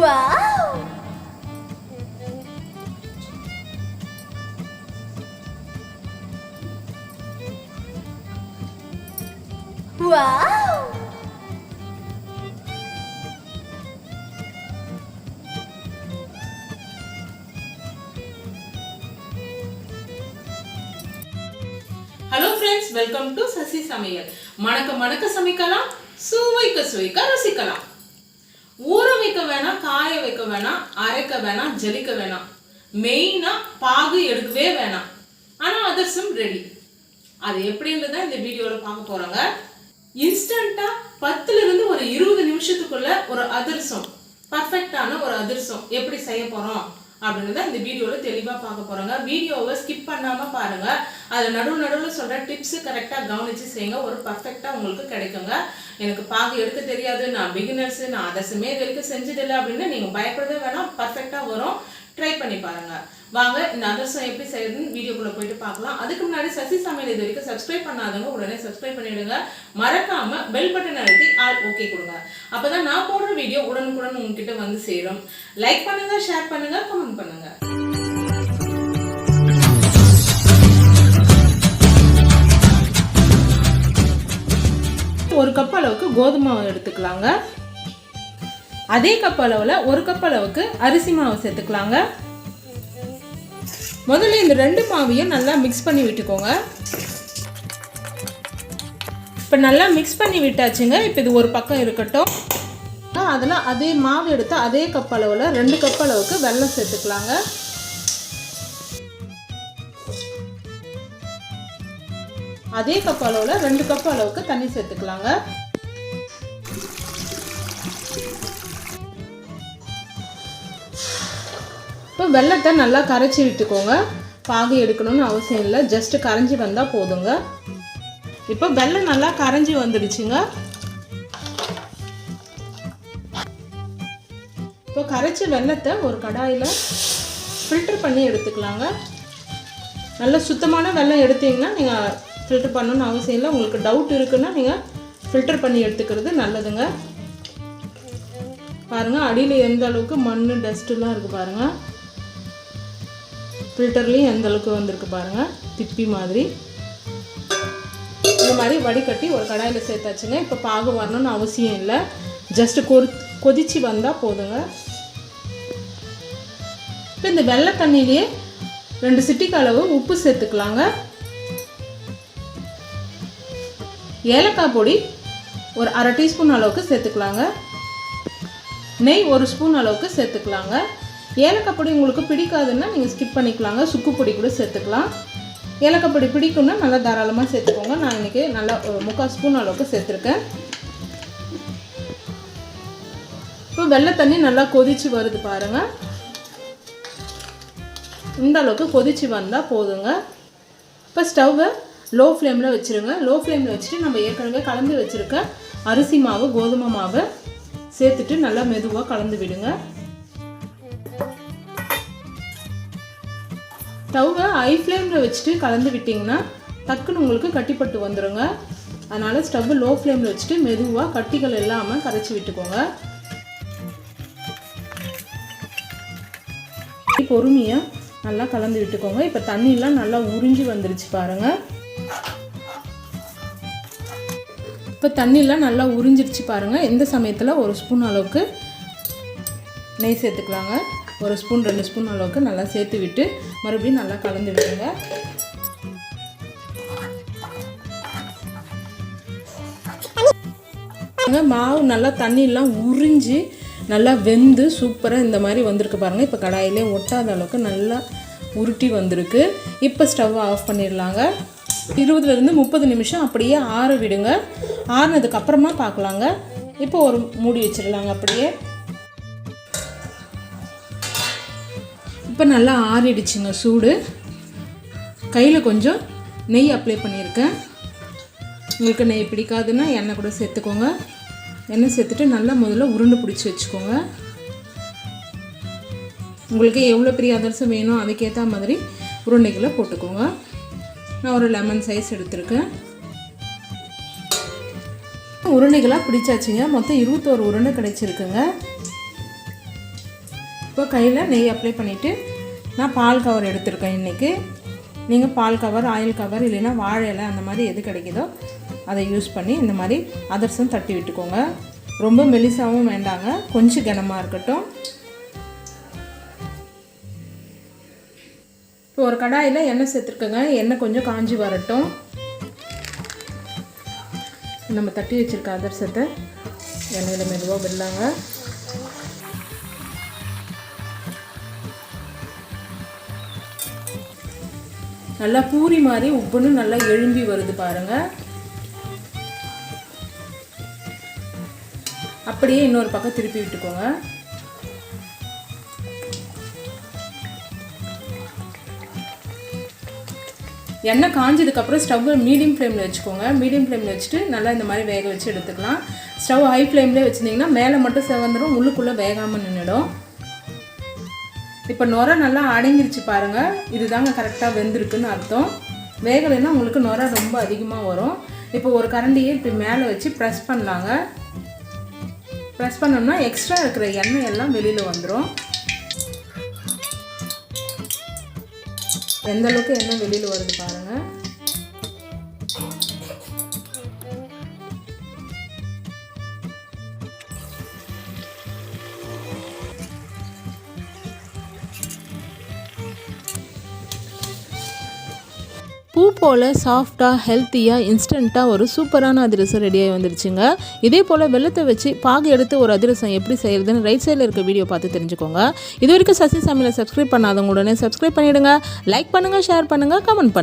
Wow! Wow! Hello friends, welcome to Sasi Samayal. மணக்க சமைக்கலாம், சுவைக்க ருசிக்கலாம். ஊற வைக்க வேணாம், காய வைக்க வேணாம், அரைக்க வேணாம், ஜலிக்க வேணாம். மெயினா பாகு எடுக்கவே வேணாம். ஆனா அதிரசம் ரெடி. அது எப்படின்றத இந்த வீடியோல பார்க்க போறாங்க. இன்ஸ்டன்ட்டா 10 ல இருந்து ஒரு 20 நிமிஷத்துக்குள்ள ஒரு அதிரசம், பெர்ஃபெக்ட்டான ஒரு அதிரசம் எப்படி செய்ய போறோம் அப்படின்றத இந்த வீடியோல தெளிவா பார்க்க போறாங்க. வீடியோவை ஸ்கிப் பண்ணாம பாருங்க. அதுல நடுவுல சொல்ற டிப்ஸ் கரெக்டா கவனிச்சு செய்யுங்க. ஒரு பெர்ஃபெக்ட்டா உங்களுக்கு கிடைக்குங்க. எனக்கு பாகு எடுக்க தெரியாது, நான் பிகினர்ஸ், நான் அதிரசமே வரைக்கும் செஞ்சதில்லை அப்படின்னு நீங்க பயப்படவே வேணாம். பெர்ஃபெக்ட்டா வரும். ட்ரை பண்ணி பாருங்க. வாங்க இந்த அதிரசம் எப்படி செய்யறதுன்னு வீடியோக்குள்ள போயிட்டு பார்க்கலாம். அதுக்கு முன்னாடி சசி சமையல் இது வரைக்கும் சப்ஸ்கிரைப் பண்ணாதவங்க உடனே சப்ஸ்கிரைப் பண்ணிடுங்க. மறக்காம பெல் பட்டன் அழுத்தி ஆல் ஓகே கொடுங்க. அப்பதான் நான் போடுற வீடியோ உடனுக்குடன் உங்ககிட்ட வந்து சேரும். லைக் பண்ணுங்க, ஷேர் பண்ணுங்க, கமெண்ட் பண்ணுங்க. ஒரு கப் அளவுக்கு கோதுமை மாவு எடுத்துக்கலாங்க. அதே கப் அளவுல ஒரு கப் அளவுக்கு அரிசி மாவு சேர்த்துக்கலாங்க. முதல்ல இந்த ரெண்டு மாவையும் நல்லா மிக்ஸ் பண்ணி விட்டுக்கோங்க. இப்போ நல்லா மிக்ஸ் பண்ணி விட்டாச்சுங்க. இப்போ இது ஒரு பக்கம் இருக்கட்டும். அதில் அதே மாவு எடுத்து அதே கப் அளவில் 2 கப் அளவுக்கு வெல்லம் சேர்த்துக்கலாங்க. அதே கப் அளவில் 2 கப் அளவுக்கு தண்ணி சேர்த்துக்கலாங்க. இப்போ வெல்லத்தை நல்லா கரைச்சி விட்டுக்கோங்க. பாகு எடுக்கணும்னு அவசியம் இல்லை, ஜஸ்ட் கரைஞ்சி வந்தால் போதுங்க. இப்போ வெல்லம் நல்லா கரைஞ்சி வந்துடுச்சுங்க. இப்போ கரைச்சி வெல்லத்தை ஒரு கடாயில் ஃபில்டர் பண்ணி எடுத்துக்கலாங்க. நல்ல சுத்தமான வெல்லம் எடுத்தீங்கன்னா நீங்கள் ஃபில்டர் பண்ணணும்னு அவசியம் இல்லை. உங்களுக்கு டவுட் இருக்குன்னா நீங்கள் ஃபில்டர் பண்ணி எடுத்துக்கிறது நல்லதுங்க. பாருங்கள், அடியில் எந்த அளவுக்கு மண் டஸ்ட்டுலாம் இருக்குது பாருங்கள். ஃபில்டர்லேயும் எந்த அளவுக்கு வந்திருக்கு பாருங்கள், திப்பி மாதிரி. இந்த மாதிரி வடிகட்டி ஒரு கடாயில் சேர்த்தாச்சுங்க. இப்போ பாகு வரணும்னு அவசியம் இல்லை, ஜஸ்ட்டு கொதிச்சு வந்தால் போதுங்க. இப்போ இந்த வெள்ளை தண்ணியிலேயே 2 சிட்டிக்கு அளவு உப்பு சேர்த்துக்கலாங்க. ஏலக்காய் பொடி ஒரு அரை டீஸ்பூன் அளவுக்கு சேர்த்துக்கலாங்க. நெய் 1 ஸ்பூன் அளவுக்கு சேர்த்துக்கலாங்க. ஏலக்காய் பொடி உங்களுக்கு பிடிக்காதுன்னா நீங்கள் ஸ்கிப் பண்ணிக்கலாங்க. சுக்கு பொடி கூட சேர்த்துக்கலாம். ஏலக்காய் பொடி பிடிக்குன்னா நல்லா தாராளமாக சேர்த்துக்கோங்க. நான் இன்றைக்கி நல்லா 3/4 ஸ்பூன் அளவுக்கு சேர்த்துருக்கேன். இப்போ வெள்ளை தண்ணி நல்லா கொதிச்சு வருது பாருங்கள். இந்த அளவுக்கு கொதிச்சு வந்தால் போதுங்க. இப்போ ஸ்டவ்வை லோ ஃப்ளேமில் வச்சுருங்க. லோ ஃப்ளேமில் வச்சுட்டு நம்ம ஏற்கனவே கலந்து வச்சுருக்க அரிசி மாவு கோதுமை மாவை சேர்த்துட்டு நல்லா மெதுவாக கலந்து விடுங்க. ஸ்டவ்வை ஹை ஃப்ளேமில் வச்சுட்டு கலந்து விட்டிங்கன்னா டக்குன்னு உங்களுக்கு கட்டிப்பட்டு வந்துடுங்க. அதனால் ஸ்டவ்வை லோ ஃப்ளேமில் வச்சுட்டு மெதுவாக கட்டிகள் இல்லாமல் கரைச்சி விட்டுக்கோங்க. பொறுமையாக நல்லா கலந்து விட்டுக்கோங்க. இப்போ தண்ணியெலாம் நல்லா உறிஞ்சி வந்துருச்சு பாருங்கள். இப்போ தண்ணியெலாம் நல்லா உறிஞ்சிருச்சு பாருங்கள். இந்த சமயத்தில் 1 ஸ்பூன் அளவுக்கு நெய் சேர்த்துக்கலாங்க. 1 ஸ்பூன் 2 ஸ்பூன் அளவுக்கு நல்லா சேர்த்து விட்டு மறுபடியும் நல்லா கலந்து விடுங்க. மாவு நல்லா தண்ணியெல்லாம் உறிஞ்சி நல்லா வெந்து சூப்பராக இந்த மாதிரி வந்திருக்கு பாருங்கள். இப்போ கடாயிலே ஒட்டாத அளவுக்கு நல்லா உருட்டி வந்திருக்கு. இப்போ ஸ்டவ் ஆஃப் பண்ணிடலாங்க. 20லேருந்து 30 நிமிஷம் அப்படியே ஆற விடுங்க. ஆறினதுக்கப்புறமா பார்க்கலாங்க. இப்போ ஒரு மூடி வச்சிடலாங்க அப்படியே. இப்போ நல்லா ஆறிடுச்சுங்க சூடு. கையில் கொஞ்சம் நெய் அப்ளை பண்ணியிருக்கேன். உங்களுக்கு நெய் பிடிக்காதுன்னா எண்ணெய் கூட சேர்த்துக்கோங்க. எண்ணெய் சேர்த்துட்டு நல்லா முதல்ல உருண்டை பிடிச்சி வச்சுக்கோங்க. உங்களுக்கு எவ்வளோ பெரிய அதிரசம் வேணும் அதுக்கேற்ற மாதிரி உருண்டைகளை போட்டுக்கோங்க. நான் ஒரு லெமன் சைஸ் எடுத்திருக்கேன். உருண்டைகளாக பிடிச்சாச்சுங்க. மொத்தம் 21 உருண்டை கிடைச்சிருக்குங்க. இப்போ கையில் நெய் அப்ளை பண்ணிவிட்டு நான் பால் கவர் எடுத்திருக்கேன் இன்றைக்கி. நீங்கள் பால் கவர், ஆயில் கவர் இல்லைன்னா வாழை இலை அந்த மாதிரி எது கிடைக்குதோ அதை யூஸ் பண்ணி இந்த மாதிரி அதிரசம் தட்டி விட்டுக்கோங்க. ரொம்ப மெலிசாவும் வேண்டாங்க, கொஞ்சம் கனமாக இருக்கட்டும். இப்போ ஒரு கடாயில் எண்ணெய் சேர்த்துருக்கேங்க. எண்ணெய் கொஞ்சம் காஞ்சி வரட்டும். நம்ம தட்டி வச்சுருக்க அதிரசத்தை எண்ணெயில் மெதுவாக விடலாங்க. நல்லா பூரி மாதிரி உப்புன்னு நல்லா எழும்பி வருது பாருங்கள். அப்படியே இன்னொரு பக்கம் திருப்பி விட்டுக்கோங்க. எண்ணெய் காஞ்சதுக்கப்புறம் ஸ்டவ்வை மீடியம் ஃப்ளேமில் வச்சுக்கோங்க. மீடியம் ஃப்ளேமில் வச்சுட்டு நல்லா இந்த மாதிரி வேக வச்சு எடுத்துக்கலாம். ஸ்டவ் ஹை ஃப்ளேம்லேயே வச்சுருந்தீங்கன்னா மேலே மட்டும் செவந்துடும், உள்ளுக்குள்ளே வேகாமல் நின்றுடும். இப்போ நுரை நல்லா அடங்கிருச்சு பாருங்கள். இதுதாங்க கரெக்டாக வெந்திருக்குன்னு அர்த்தம். வேகலைன்னா உங்களுக்கு நுரை ரொம்ப அதிகமாக வரும். இப்போ ஒரு கரண்டியை இப்படி மேலே வச்சு ப்ரெஸ் பண்ணலாங்க. ப்ரெஸ் பண்ணோம்னா எக்ஸ்ட்ரா இருக்கிற எண்ணெய் எல்லாம் வெளியில் வந்துடும். எந்த அளவுக்கு எண்ணெய் வெளியில் வருது பாருங்கள். பூ போல் சாஃப்டாக ஹெல்த்தியாக இன்ஸ்டண்ட்டாக ஒரு சூப்பரான அதிரசம் ரெடியாகி வந்துடுச்சுங்க. இதே போல் வெள்ளத்தை வச்சு பாகு எடுத்து ஒரு அதிரசம் எப்படி செய்கிறதுன்னு ரைட் சைடில் இருக்க வீடியோ பார்த்து தெரிஞ்சுக்கோங்க. இது வரைக்கும் சசி சமையலை சப்ஸ்கிரைப் பண்ணாதவங்க உடனே சப்ஸ்கிரைப் பண்ணிவிடுங்க. லைக் பண்ணுங்கள், ஷேர் பண்ணுங்கள், கமெண்ட் பண்ணுங்கள்.